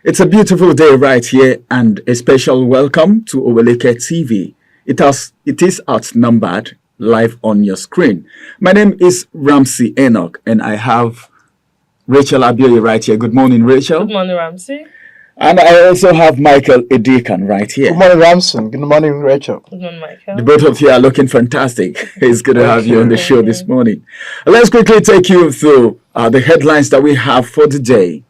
It's a beautiful day right here, and a special welcome to Oweleketv. It is outnumbered live on your screen. My name is Ramsey Enoch, and I have Rachel Abioye right here. Good morning, Rachel. Good morning, Ramsey. And I also have Michael Edikan right here. Good morning, Ramson. Good morning, Rachel. Good morning, Michael. The both of you are looking fantastic. It's good to have you on the show this morning. Let's quickly take you through the headlines that we have for the day.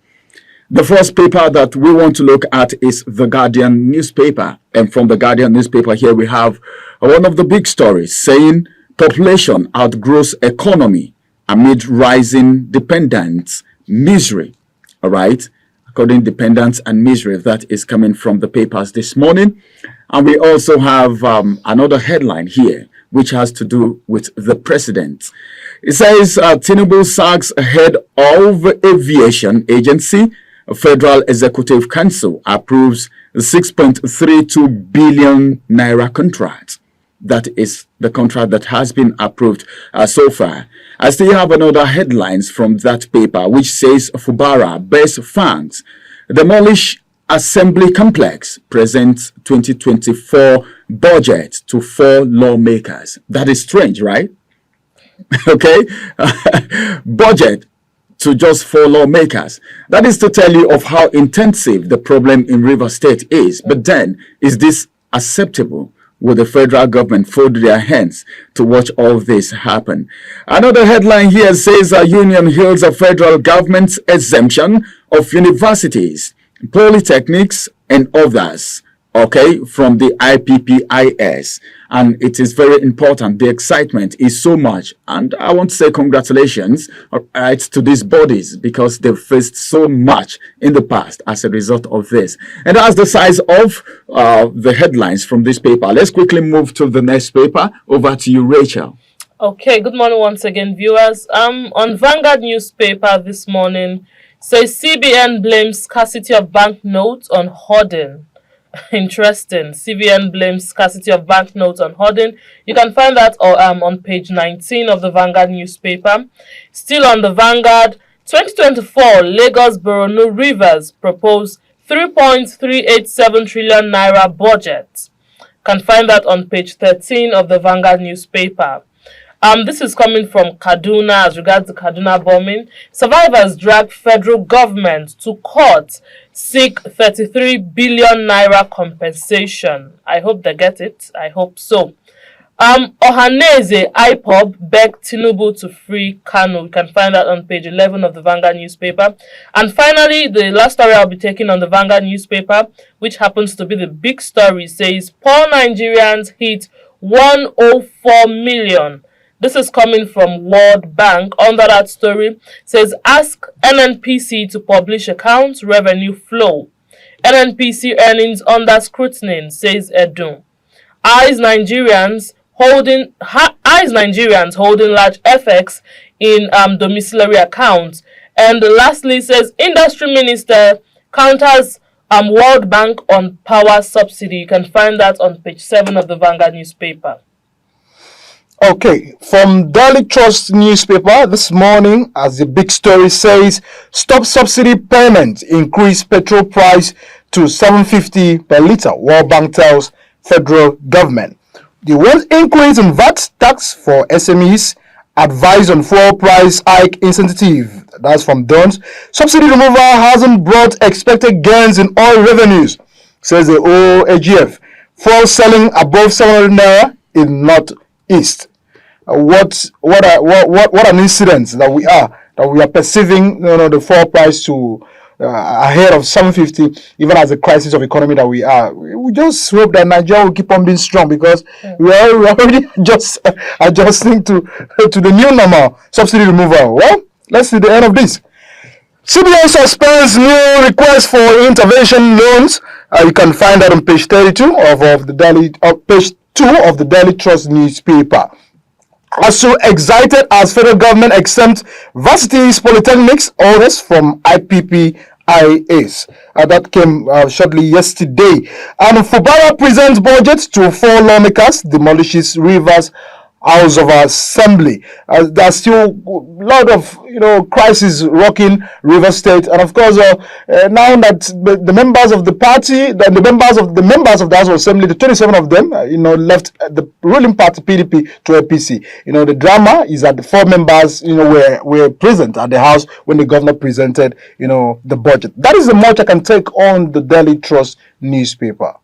The first paper that we want to look at is the Guardian newspaper. And from the Guardian newspaper here we have one of the big stories saying population outgrows economy amid rising dependence misery. All right. According to dependence and misery, that is coming from the papers this morning. And we also have another headline here, which has to do with the president. It says Tinubu sacks head of aviation agency. Federal Executive Council approves the 6.32 billion naira contract. That is the contract that has been approved so far. I still have another headlines from that paper, which says Fubara bears funds. Demolish Assembly Complex presents 2024 budget to 4 lawmakers. That is strange, right? Okay. Budget to just 4 lawmakers. That is to tell you of how intensive the problem in River State is. But then, is this acceptable? Will the federal government fold their hands to watch all this happen? Another headline here says a union hails a federal government's exemption of universities, polytechnics, and others. Okay, from the IPPIS. And it is very important. The excitement is so much. And I want to say congratulations to these bodies because they've faced so much in the past as a result of this. And that's the size of the headlines from this paper. Let's quickly move to the next paper. Over to you, Rachel. Okay, good morning once again, viewers. On Vanguard newspaper this morning, says CBN blames scarcity of banknotes on hoarding. Interesting. CBN blames scarcity of banknotes on hoarding. You can find that on page 19 of the Vanguard newspaper. Still on the Vanguard, 2024 Lagos Borno Rivers propose 3.387 trillion naira budget. Can find that on page 13 of the Vanguard newspaper. This is coming from Kaduna as regards the Kaduna bombing. Survivors drag federal government to court, seek 33 billion naira compensation. I hope they get it. I hope so. Ohaneze IPOB begged Tinubu to free Kanu. You can find that on page 11 of the Vanguard newspaper. And finally, the last story I'll be taking on the Vanguard newspaper, which happens to be the big story, says poor Nigerians hit 104 million. This is coming from World Bank. Under that story, says ask NNPC to publish accounts revenue flow. NNPC earnings under scrutiny, says Edu. Eyes Nigerians holding large FX in domiciliary accounts. And lastly, says industry minister counters World Bank on power subsidy. You can find that on page 7 of the Vanguard newspaper. Okay, from Daily Trust newspaper this morning, as the big story says, stop subsidy payment, increase petrol price to 750 per litre, World Bank tells federal government. The one increase in VAT tax for SMEs, advice on fuel price hike incentive. That's from Dons. Subsidy removal hasn't brought expected gains in oil revenues, says the OAGF. Fuel selling above 700 naira in Northeast. What an incident that we are perceiving, the fuel price to ahead of 750, even as the crisis of economy that we are. We just hope that Nigeria will keep on being strong because we are already just adjusting to the new normal subsidy removal. Well, let's see the end of this. CBN suspends new request for intervention loans. You can find that on page 32 of the daily page 2 of the Daily Trust newspaper. Also excited as federal government exempt varsities, polytechnics, orders from IPPIS. That came shortly yesterday. And Fubara presents budget to 4 lawmakers, demolishes Rivers House of Assembly. There's still a lot of crisis rocking River State, and of course, now that the members of the party, the members of the House of Assembly, the 27 of them, left the ruling party PDP to APC. The drama is that the 4 members, were present at the House when the governor presented, the budget. That is the much I can take on the Daily Trust newspaper.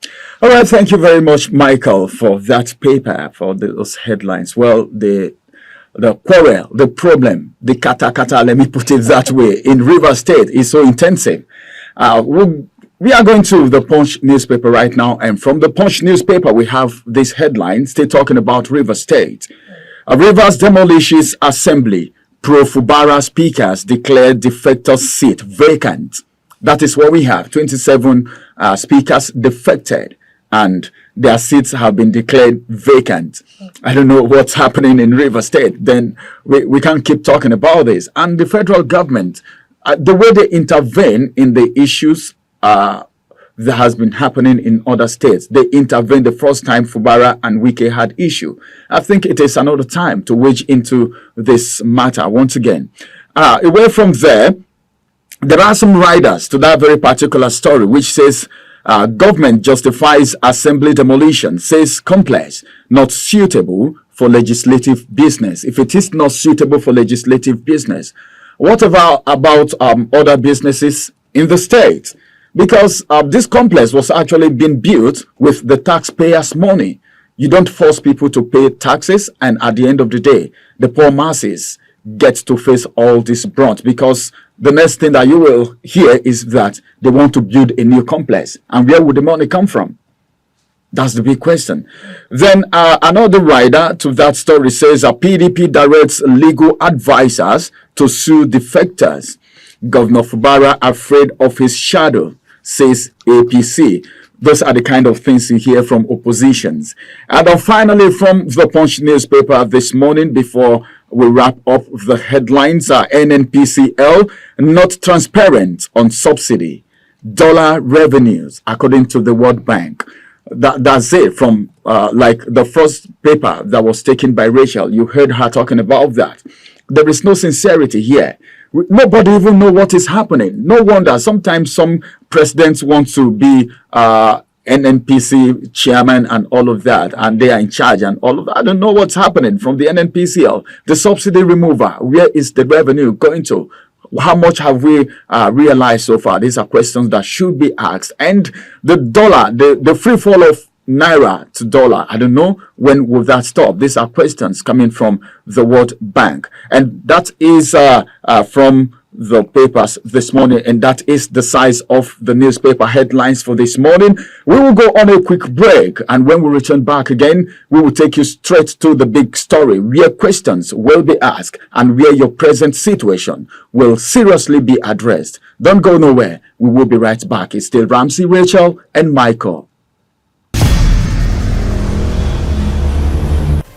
All right, thank you very much, Michael, for that paper, for those headlines. Well, the quarrel, the problem, the kata, let me put it that way, in River State is so intensive. We are going to the Punch newspaper right now, and from the Punch newspaper, we have this headline still talking about River State. Rivers demolishes assembly. Pro-Fubara speakers declare defector seat vacant. That is what we have. 27 speakers defected, and their seats have been declared vacant. I don't know what's happening in River State. Then we can't keep talking about this. And the federal government, the way they intervene in the issues that has been happening in other states. They intervened the first time Fubara and Wike had issue. I think it is another time to wade into this matter once again. Away from there are some riders to that very particular story, which says government justifies assembly demolition, says complex, not suitable for legislative business. If it is not suitable for legislative business, what about other businesses in the state? Because this complex was actually being built with the taxpayers' money. You don't force people to pay taxes, and at the end of the day, the poor masses get to face all this brunt, because the next thing that you will hear is that they want to build a new complex. And where would the money come from? That's the big question. Then another rider to that story says PDP directs legal advisors to sue defectors. Governor Fubara afraid of his shadow, says APC. Those are the kind of things you hear from oppositions. And then finally, from the Punch newspaper this morning, before we wrap up the headlines, NNPCL not transparent on subsidy, dollar revenues, according to the World Bank. That's it from like the first paper that was taken by Rachel. You heard her talking about that. There is no sincerity here. Nobody even know what is happening. No wonder sometimes some presidents want to be NNPC chairman and all of that, and they are in charge and all of that. I don't know what's happening from the NNPCL. The subsidy remover, where is the revenue going to? How much have we realized so far? These are questions that should be asked. And the dollar, the free fall of naira to dollar, I don't know when will that stop. These are questions coming from the World Bank, and that is from the papers this morning, and that is the size of the newspaper headlines for this morning. We will go on a quick break, and when we return back again, we will take you straight to the big story where questions will be asked and where your present situation will seriously be addressed. Don't go nowhere. We will be right back. It's still Ramsey, Rachel, and Michael.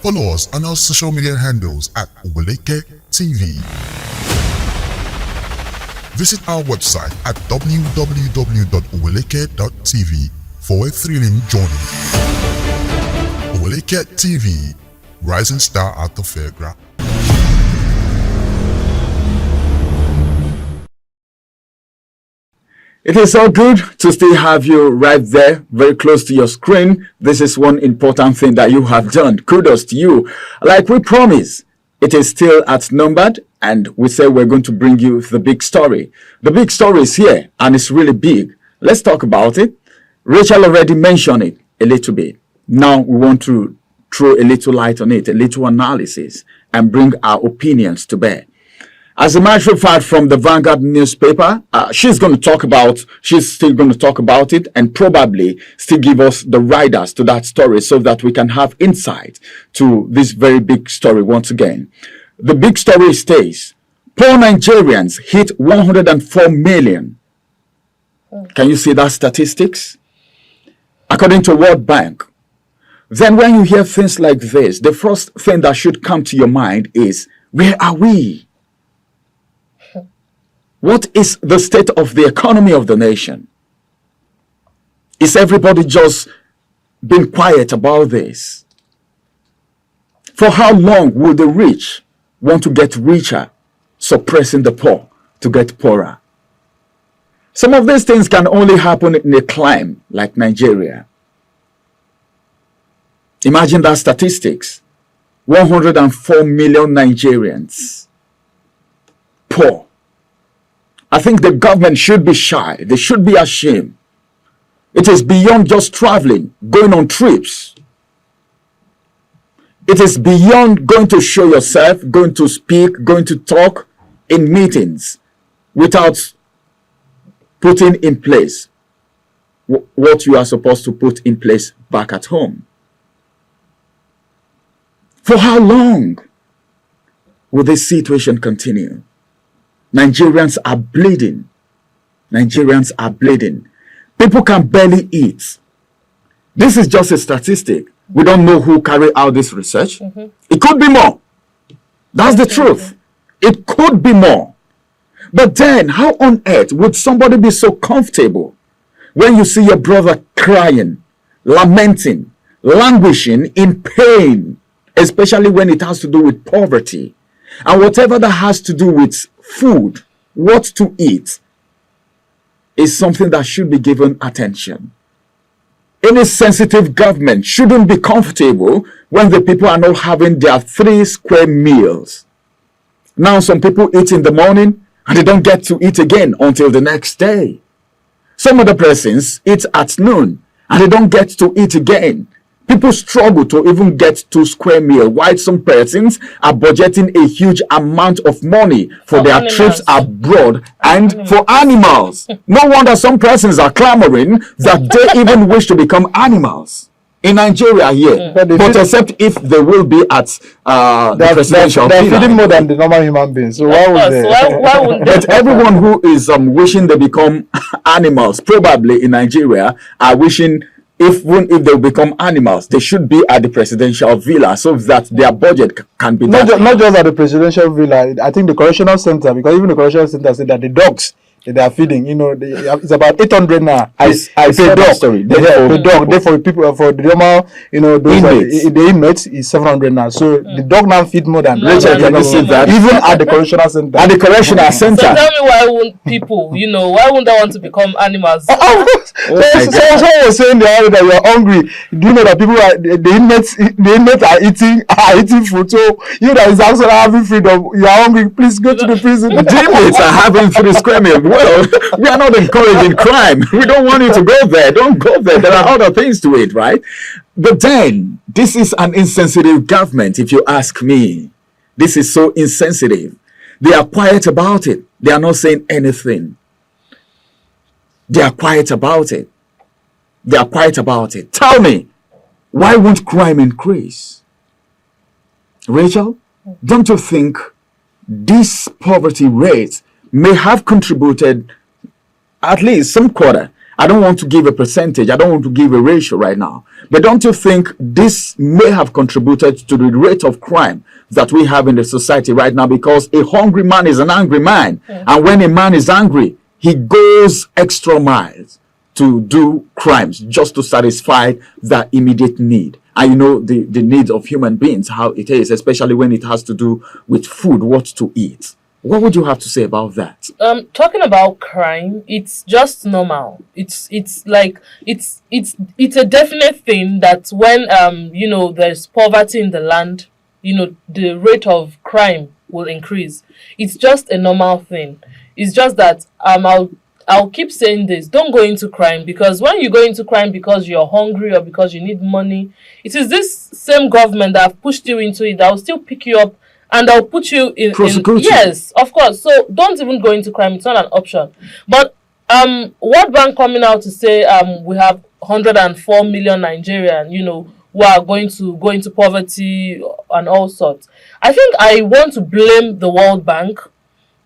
Follow us on our social media handles at Oweleketv. Visit our website at www.oweleket.tv for a thrilling journey. Oweleketv, rising star at the fairground. It is so good to still have you right there, very close to your screen. This is one important thing that you have done. Kudos to you. Like we promised, it is still outnumbered, and we say we're going to bring you the big story. The big story is here, and it's really big. Let's talk about it. Rachel already mentioned it a little bit. Now we want to throw a little light on it, a little analysis, and bring our opinions to bear. As a matter of fact, from the Vanguard newspaper, she's still going to talk about it, and probably still give us the riders to that story so that we can have insight to this very big story once again. The big story states, poor Nigerians hit 104 million. Can you see that statistics? According to World Bank. Then when you hear things like this, the first thing that should come to your mind is, where are we? What is the state of the economy of the nation? Is everybody just being quiet about this? For how long will the rich want to get richer? suppressing the poor to get poorer. Some of these things can only happen in a climate like Nigeria. Imagine that statistics. 104 million Nigerians poor. I think the government should be shy. They should be ashamed. It is beyond just traveling, going on trips. It is beyond going to show yourself, going to speak, going to talk in meetings without putting in place what you are supposed to put in place back at home. For how long will this situation continue? Nigerians are bleeding. Nigerians are bleeding. People can barely eat. This is just a statistic. We don't know who carried out this research. It could be more. That's the truth. It could be more. But then, how on earth would somebody be so comfortable when you see your brother crying, lamenting, languishing in pain, especially when it has to do with poverty, and whatever that has to do with food, what to eat, is something that should be given attention. Any sensitive government shouldn't be comfortable when the people are not having their 3 square meals. Now some people eat in the morning and they don't get to eat again until the next day. Some other persons eat at noon and they don't get to eat again. People struggle to even get 2 square meals, while some persons are budgeting a huge amount of money for their animals. trips abroad and for animals. No wonder some persons are clamoring that they even wish to become animals in Nigeria here. But except if they will be at the presidential they're villa. feeding more than the normal human beings. So why would they? Why would they? But everyone who is wishing they become animals, probably in Nigeria, are wishing even if they become animals, they should be at the presidential villa so that their budget can be Not done. just at the presidential villa. I think the correctional center, because even the correctional center said that the dogs that they are feeding, it's about 800 now. I saw that story. The dog, they for people, for the normal, those Inmates. the inmates is 700 now. So the dog now feed more than Rachel, can you see that? even at the correctional center. At the correctional So center. tell me, why won't people, why wouldn't they want to become animals? Someone was saying the other day that you're hungry. Do you know that people are the inmates are eating food? So you that is actually having freedom. You are hungry. Please go to the prison. The inmates are having 3 square meals. Well, we are not encouraging crime. We don't want you to go there. Don't go there. There are other things to it, right? But then, this is an insensitive government, if you ask me. This is so insensitive. They are quiet about it. They are not saying anything. They are quiet about it. They are quiet about it. Tell me, why won't crime increase? Rachel, don't you think this poverty rate may have contributed at least some quarter? I don't want to give a percentage. I don't want to give a ratio right now. But don't you think this may have contributed to the rate of crime that we have in the society right now? Because a hungry man is an angry man. And when a man is angry, he goes extra miles to do crimes just to satisfy that immediate need. And you know the needs of human beings, how it is, especially when it has to do with food, what to eat. What would you have to say about that? Talking about crime, it's just normal. It's a definite thing that when there's poverty in the land, the rate of crime will increase. It's just a normal thing. It's just that I'll keep saying this. Don't go into crime, because when you go into crime because you're hungry or because you need money, it is this same government that have pushed you into it that will still pick you up and I'll put you in. Yes, of course. So don't even go into crime. It's not an option. But World Bank coming out to say we have 104 million Nigerians, who are going to go into poverty and all sorts. I think I want to blame the World Bank,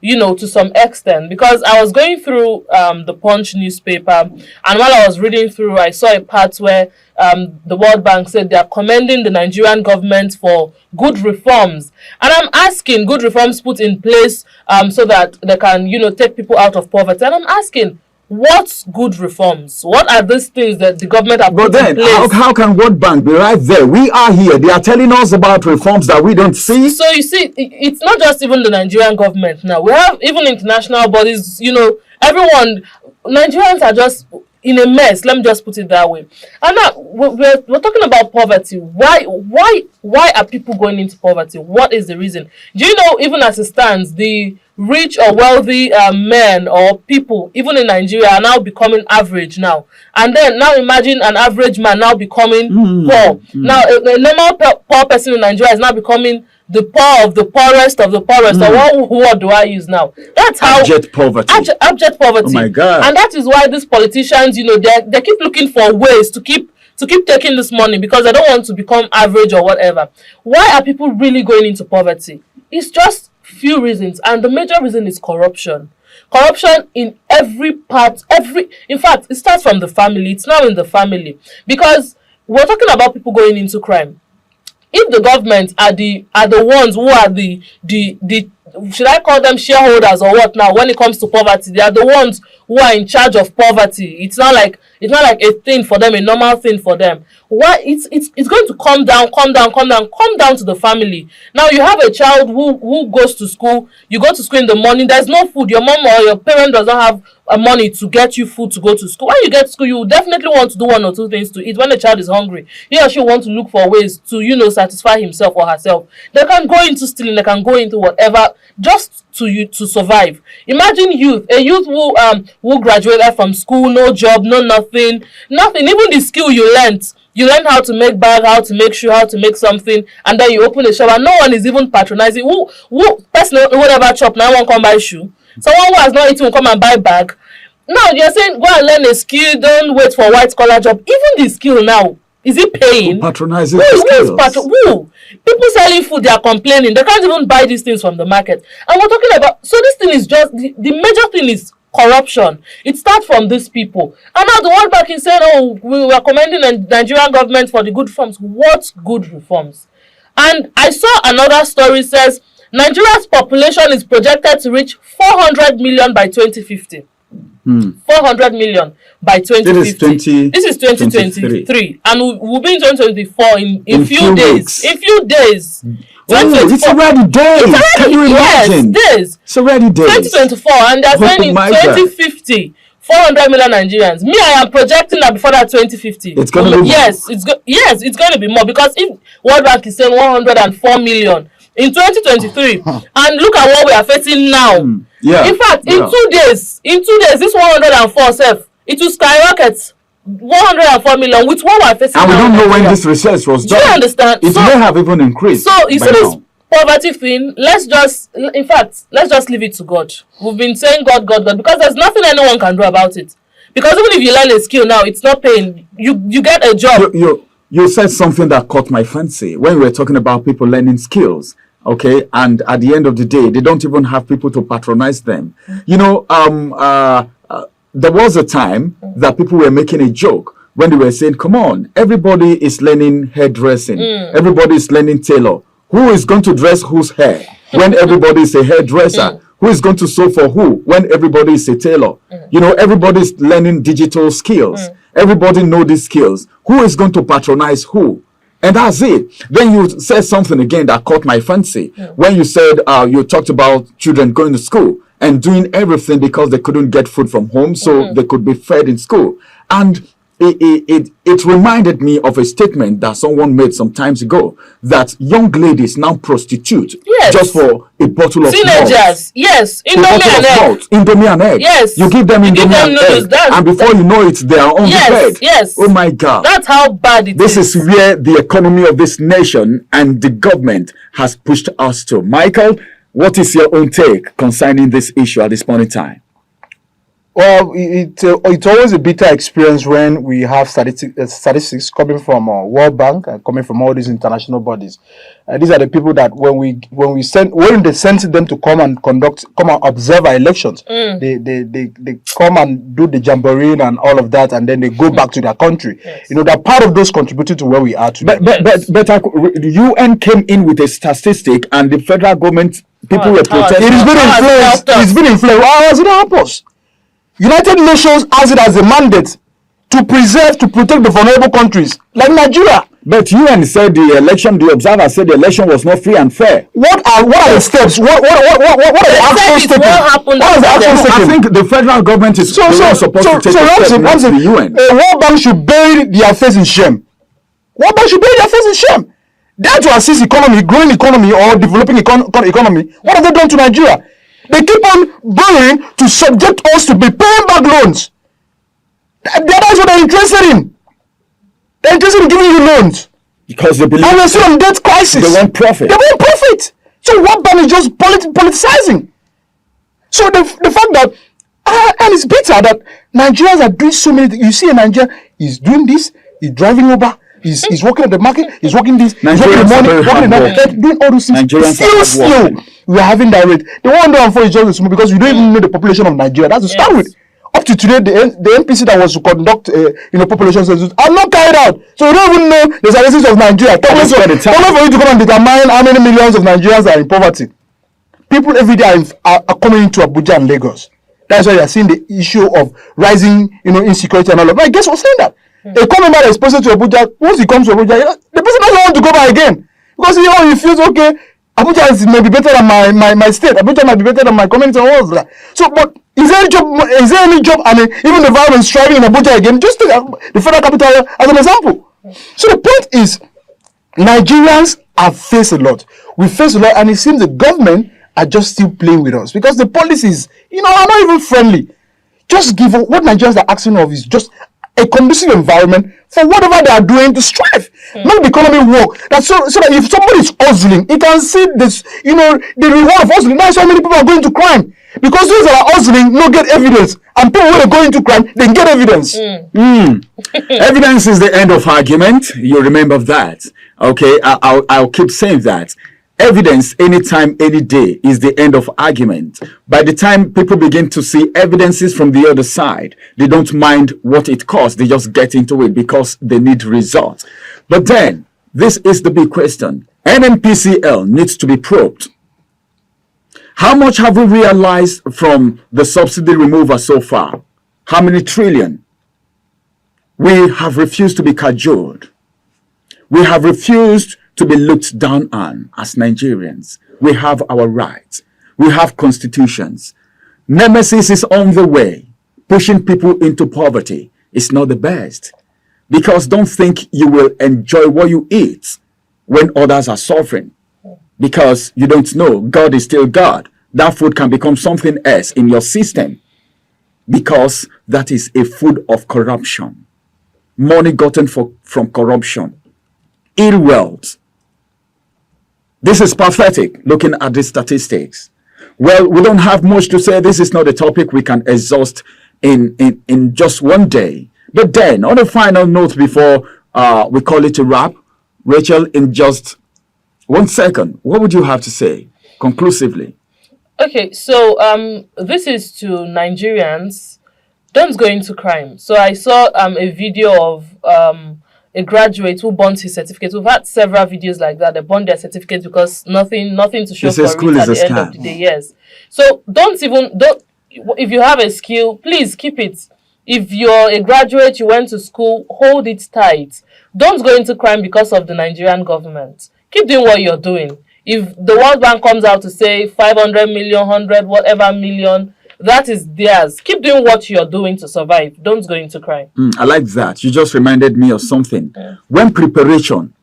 to some extent, because I was going through the Plunge newspaper, and while I was reading through, I saw a part where the World Bank said they are commending the Nigerian government for good reforms. And I'm asking, good reforms put in place so that they can, take people out of poverty. And I'm asking, What's good reforms? What are these things that the government have But put in then, place? how can World Bank be right there? We are here. They are telling us about reforms that we don't see. So you see, it's not just even the Nigerian government now. We have even international bodies, everyone, Nigerians are just in a mess. Let me just put it that way. And now we're talking about poverty. Why are people going into poverty? What is the reason? Do you know, even as it stands, the rich or wealthy men or people, even in Nigeria, are now becoming average now. And then now imagine an average man now becoming poor. Now a normal poor person in Nigeria is now becoming the poor of the poorest of the poorest. Or what word do I use now? That's how Abject poverty. Abject poverty. Oh my God. And that is why these politicians, they keep looking for ways to keep taking this money because they don't want to become average or whatever. Why are people really going into poverty? It's just few reasons, and the major reason is corruption. Corruption in every part, in fact, it starts from the family. It's now in the family, because we're talking about people going into crime. If the government are the ones who are the should I call them shareholders or what now, when it comes to poverty, they are the ones who are in charge of poverty. It's not like a thing for them, a normal thing for them. Why it's going to come down to the family. Now you have a child who goes to school, you go to school in the morning, there's no food, your mom or your parent does not have money to get you food to go to school. When you get to school, you definitely want to do one or two things to eat. When the child is hungry, he or she want to look for ways to satisfy himself or herself. They can go into stealing, they can go into whatever, just to survive. Imagine a youth who graduated from school, no job, no nothing, even the skill you learned. You learn how to make bag, how to make shoe, how to make something, and then you open a shop and no one is even patronizing. Who person whatever shop now won't come buy shoe? Someone who has not eaten will come and buy bag. Now you're saying go and learn a skill, don't wait for white collar job. Even the skill now, is it paying? Patronizing the skills. Who? People selling food, they are complaining. They can't even buy these things from the market. And we're talking about, so this thing is just, the major thing is corruption. It starts from these people. And now the World Bank is saying, we were commending the Nigerian government for the good reforms. What good reforms? And I saw another story says, Nigeria's population is projected to reach 400 million by 2050. 400 million by 2050. This is 2023. And we'll be in 2024 in few days. In few days. It's already days. Can you imagine? Yes, days. It's already days. 2024, and they're saying in 2050, 400 million Nigerians. Me, I am projecting that before that 2050. It's going to be more. Yes, it's going to be more, because if World Bank is saying 104 million in 2023, and look at what we are facing now. In fact, in 2 days, this 104 self, it will skyrocket 104 million with what we are facing. And we don't know when this research was done. Do you understand? It may have even increased. So you see this poverty thing, let's just leave it to God. We've been saying God, because there's nothing anyone can do about it. Because even if you learn a skill now, it's not paying. You get a job. You said something that caught my fancy when we were talking about people learning skills. Okay, and at the end of the day, they don't even have people to patronize them. There was a time that people were making a joke when they were saying, come on, everybody is learning hairdressing. Everybody is learning tailor. Who is going to dress whose hair when everybody is a hairdresser? Who is going to sew for who when everybody is a tailor? Everybody is learning digital skills. Everybody know these skills. Who is going to patronize who? And that's it. Then you said something again that caught my fancy. When you said you talked about children going to school and doing everything because they couldn't get food from home, so they could be fed in school. And it reminded me of a statement that someone made some time ago, that young ladies now prostitute just for a bottle of teenagers malt. Yes, Indomie and egg. Yes, you give them Indomie and egg, and before you know it, they are on the bed. Yes. Oh my God, that's how bad it is. This is where the economy of this nation and the government has pushed us to. Michael, what is your own take concerning this issue at this point in time? Well, it's always a bitter experience when we have statistics coming from World Bank and coming from all these international bodies. These are the people that when they send them to come and observe our elections, they come and do the jamboree and all of that, and then they go back to their country. Yes. They're part of those contributing to where we are today. But the UN came in with a statistic, and the federal government people were protesting. It's been influenced. How does it help us? United Nations has it as a mandate to preserve, to protect the vulnerable countries like Nigeria. But UN said the observer said the election was not free and fair. What are the steps? What are the actions taken? What are the actions taken? I think the federal government is supposed to take a step next to the UN. World Bank should bury their face in shame. World Bank should bury their face in shame. They have to assist economy, growing economy or developing economy. What have they done to Nigeria? They keep on borrowing to subject us to be paying back loans. That's what they're interested in. They're interested in giving you loans. Because they believe. And we're still on debt crisis. They want profit. They want profit. So World Bank is just politicizing. So the fact that, and it's bitter that Nigerians are doing so many things. You see a Nigerian, he's doing this, he's driving Uber, he's working at the market, he's working this, he's working the morning, working the night, doing all those things. Nigerians still, we are having that rate. The 104 is just small because we don't even know the population of Nigeria. That's to start with. Up to today, the NPC that was to conduct population census are not carried out. So we don't even know the statistics of Nigeria. Only for you to come and determine how many millions of Nigerians are in poverty. People every day are coming into Abuja and Lagos. That's why you are seeing the issue of rising, insecurity and all of that. I guess we're saying that. A common man is posted to Abuja. Once he comes to Abuja, the person doesn't want to go back again because he feels okay. Abuja may be better than my state. Abuja might be better than my community and all of that. So, but is there any job? I mean, even the environment striving in Abuja again, just take the federal capital as an example. So the point is, Nigerians have faced a lot. We face a lot, and it seems the government are just still playing with us because the policies, are not even friendly. Just give what Nigerians are asking of is just a conducive environment for whatever they are doing to strive. Make the economy work. That's so that if somebody is hustling, he can see this, the reward of hustling. That's why many people are going to crime. Because those that are hustling no get evidence. And people when they go into crime, they get evidence. Evidence is the end of argument. You remember that. Okay, I'll keep saying that. Evidence anytime, any day is the end of argument. By the time people begin to see evidences from the other side, they don't mind what it costs. They just get into it because they need results. But then, this is the big question. NNPCL needs to be probed. How much have we realized from the subsidy removal so far? How many trillion? We have refused to be cajoled. We have refused to be looked down on as Nigerians. We have our rights. We have constitutions. Nemesis is on the way. Pushing people into poverty is not the best. Because don't think you will enjoy what you eat when others are suffering. Because you don't know God is still God. That food can become something else in your system. Because that is a food of corruption. Money gotten from corruption. Ill wealth. This is pathetic, looking at the statistics. Well, we don't have much to say. This is not a topic we can exhaust in just one day. But then, on a final note before we call it a wrap, Rachel, in just 1 second, what would you have to say conclusively? Okay, so this is to Nigerians. Don't go into crime. So I saw a video of a graduate who burnt his certificate. We've had several videos like that. They burn their certificate because nothing to show for it at the end of the day. Yes. So don't if you have a skill, please keep it. If you're a graduate, you went to school, hold it tight. Don't go into crime because of the Nigerian government. Keep doing what you're doing. If the World Bank comes out to say 500 million, 100, whatever million, that is theirs. Keep doing what you're doing to survive. Don't go into crime. I like that. You just reminded me of something. When preparation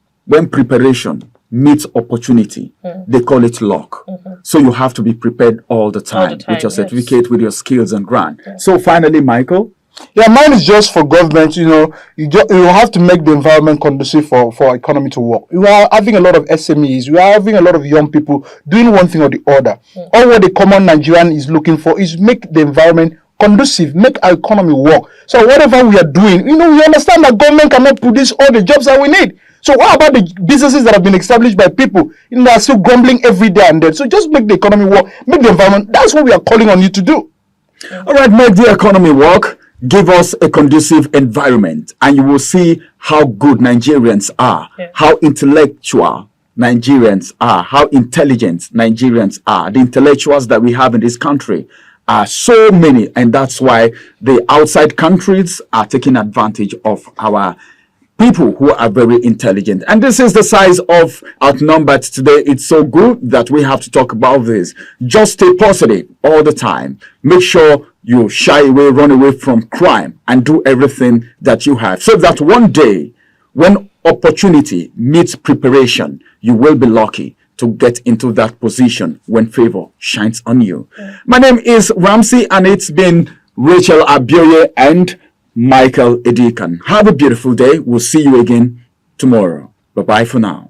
meets opportunity, they call it luck. So you have to be prepared all the time with your certificate, with your skills and grant. So finally, Michael. Yeah, mine is just for government. You have to make the environment conducive for economy to work. You are having a lot of SMEs. We are having a lot of young people doing one thing or the other. All what the common Nigerian is looking for is make the environment conducive, make our economy work. So whatever we are doing, we understand that government cannot produce all the jobs that we need. So what about the businesses that have been established by people that are still grumbling every day and then? So just make the economy work, make the environment. That's what we are calling on you to do. All right, make the economy work. Give us a conducive environment and you will see how good Nigerians are, how intellectual Nigerians are, how intelligent Nigerians are. The intellectuals that we have in this country are so many, and that's why the outside countries are taking advantage of our people who are very intelligent. And this is the size of Outnumbered today. It's so good that we have to talk about this. Just stay positive all the time. Make sure you shy away, run away from crime, and do everything that you have, so that one day, when opportunity meets preparation, you will be lucky to get into that position when favor shines on you. My name is Ramsey, and it's been Rachel Abioye and Michael Edikan. Have a beautiful day. We'll see you again tomorrow. Bye-bye for now.